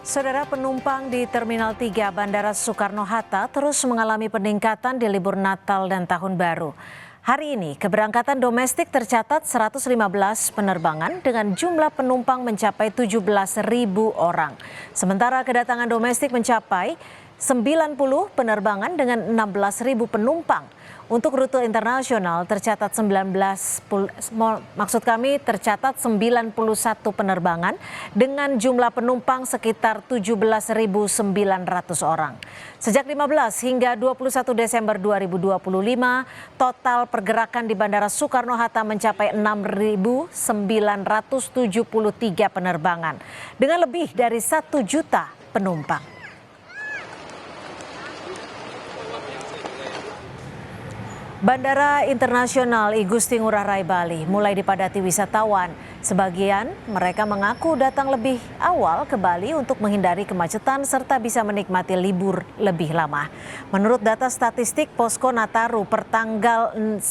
Saudara, penumpang di Terminal 3 Bandara Soekarno-Hatta terus mengalami peningkatan di libur Natal dan Tahun Baru. Hari ini, keberangkatan domestik tercatat 115 penerbangan dengan jumlah penumpang mencapai 17.000 orang. Sementara kedatangan domestik mencapai 90 penerbangan dengan 16.000 penumpang. Untuk rute internasional tercatat 91 penerbangan dengan jumlah penumpang sekitar 17.900 orang. Sejak 15 hingga 21 Desember 2025, total pergerakan di Bandara Soekarno-Hatta mencapai 6.973 penerbangan dengan lebih dari 1 juta penumpang. Bandara Internasional I Gusti Ngurah Rai Bali mulai dipadati wisatawan. Sebagian mereka mengaku datang lebih awal ke Bali untuk menghindari kemacetan serta bisa menikmati libur lebih lama. Menurut data statistik Posko Nataru per tanggal 19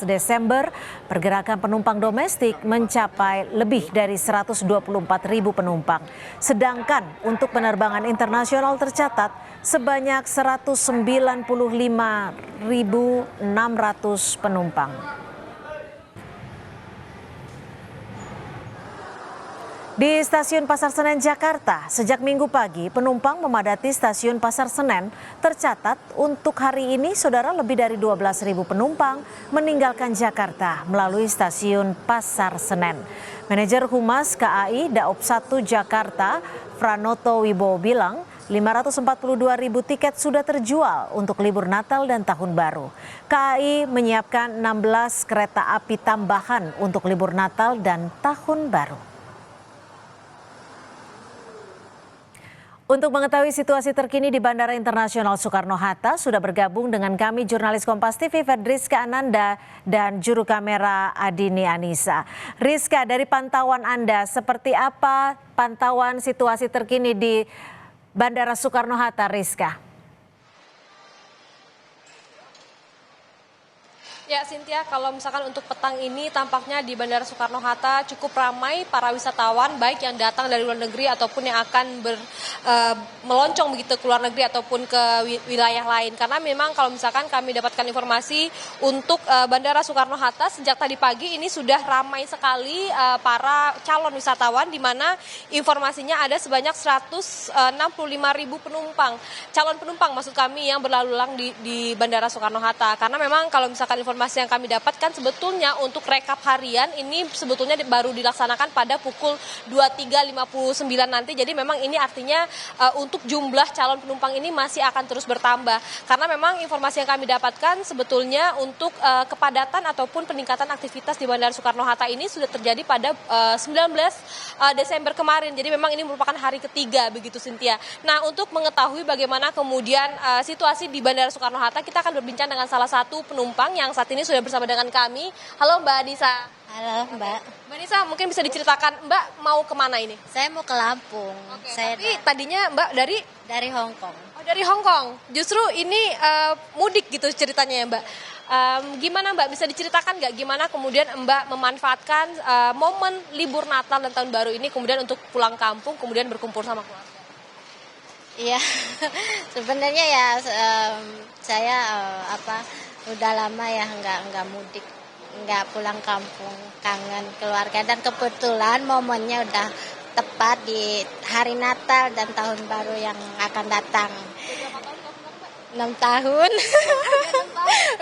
Desember, pergerakan penumpang domestik mencapai lebih dari 124.000 penumpang. Sedangkan untuk penerbangan internasional tercatat sebanyak 195.600 penumpang. Di Stasiun Pasar Senen, Jakarta, sejak Minggu pagi penumpang memadati Stasiun Pasar Senen. Tercatat untuk hari ini, saudara, lebih dari 12.000 penumpang meninggalkan Jakarta melalui Stasiun Pasar Senen. Manajer Humas KAI Daop 1 Jakarta, Pranoto Wibowo bilang, 542.000 tiket sudah terjual untuk libur Natal dan Tahun Baru. KAI menyiapkan 16 kereta api tambahan untuk libur Natal dan Tahun Baru. Untuk mengetahui situasi terkini di Bandara Internasional Soekarno-Hatta, sudah bergabung dengan kami jurnalis Kompas TV Fedriska Ananda dan juru kamera Adini Anissa. Rizka, dari pantauan Anda, seperti apa pantauan situasi terkini di Bandara Soekarno-Hatta, Rizka? Ya, Cynthia, kalau misalkan untuk petang ini tampaknya di Bandara Soekarno-Hatta cukup ramai para wisatawan, baik yang datang dari luar negeri ataupun yang akan meloncong begitu ke luar negeri ataupun ke wilayah lain. Karena memang kalau misalkan kami dapatkan informasi untuk Bandara Soekarno-Hatta sejak tadi pagi ini sudah ramai sekali para calon wisatawan, di mana informasinya ada sebanyak 165.000 penumpang, calon penumpang maksud kami, yang berlalu lalang di Bandara Soekarno-Hatta. Karena memang kalau misalkan informasi yang kami dapatkan sebetulnya untuk rekap harian ini sebetulnya baru dilaksanakan pada pukul 23.59 nanti. Jadi memang ini artinya untuk jumlah calon penumpang ini masih akan terus bertambah. Karena memang informasi yang kami dapatkan sebetulnya untuk kepadatan ataupun peningkatan aktivitas di Bandara Soekarno-Hatta ini sudah terjadi pada 19 Desember kemarin. Jadi memang ini merupakan hari ketiga begitu, Cynthia. Nah, untuk mengetahui bagaimana kemudian situasi di Bandara Soekarno-Hatta, kita akan berbincang dengan salah satu penumpang yang saat ini sudah bersama dengan kami. Halo Mbak Nisa. Halo Mbak. Mbak Nisa, mungkin bisa diceritakan Mbak mau kemana ini? Saya mau ke Lampung. Tapi tadinya Mbak dari Hong Kong. Oh, dari Hong Kong. Justru ini mudik gitu ceritanya ya Mbak. Gimana Mbak, bisa diceritakan nggak gimana kemudian Mbak memanfaatkan momen libur Natal dan Tahun Baru ini kemudian untuk pulang kampung kemudian berkumpul sama keluarga? Iya, sebenarnya ya saya udah lama ya nggak mudik, nggak pulang kampung, kangen keluarga, dan kebetulan momennya udah tepat di hari Natal dan Tahun Baru yang akan datang. 6 tahun.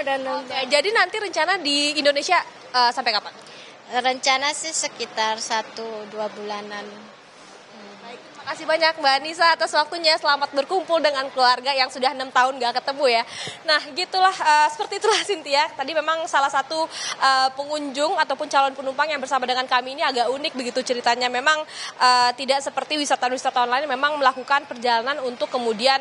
Udah 6 tahun. Jadi nanti rencana di Indonesia sampai kapan? Rencana sih sekitar 1-2 bulanan. Terima kasih banyak Mbak Nisa atas waktunya. Selamat berkumpul dengan keluarga yang sudah 6 tahun gak ketemu ya. Nah, gitulah, seperti itulah Cynthia. Tadi memang salah satu pengunjung ataupun calon penumpang yang bersama dengan kami ini agak unik begitu ceritanya. Memang tidak seperti wisatawan-wisatawan lain memang melakukan perjalanan untuk kemudian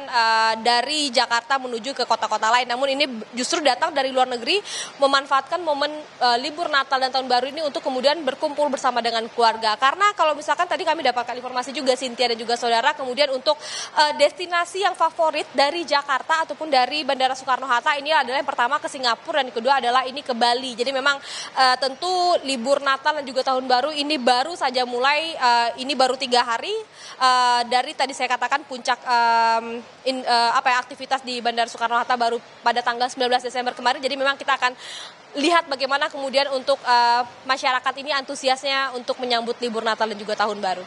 dari Jakarta menuju ke kota-kota lain. Namun ini justru datang dari luar negeri, memanfaatkan momen libur Natal dan Tahun Baru ini untuk kemudian berkumpul bersama dengan keluarga. Karena kalau misalkan tadi kami dapatkan informasi informasi juga Cynthia dan juga saudara, kemudian untuk destinasi yang favorit dari Jakarta ataupun dari Bandara Soekarno-Hatta ini adalah yang pertama ke Singapura dan kedua adalah ini ke Bali. Jadi memang tentu libur Natal dan juga Tahun Baru ini baru saja mulai, ini baru 3 hari dari tadi saya katakan puncak aktivitas di Bandara Soekarno-Hatta baru pada tanggal 19 Desember kemarin. Jadi memang kita akan lihat bagaimana kemudian untuk masyarakat ini antusiasnya untuk menyambut libur Natal dan juga Tahun Baru.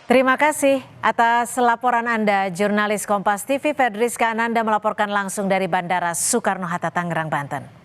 Terima kasih atas laporan Anda, jurnalis Kompas TV Fedriska Ananda melaporkan langsung dari Bandara Soekarno-Hatta, Tangerang, Banten.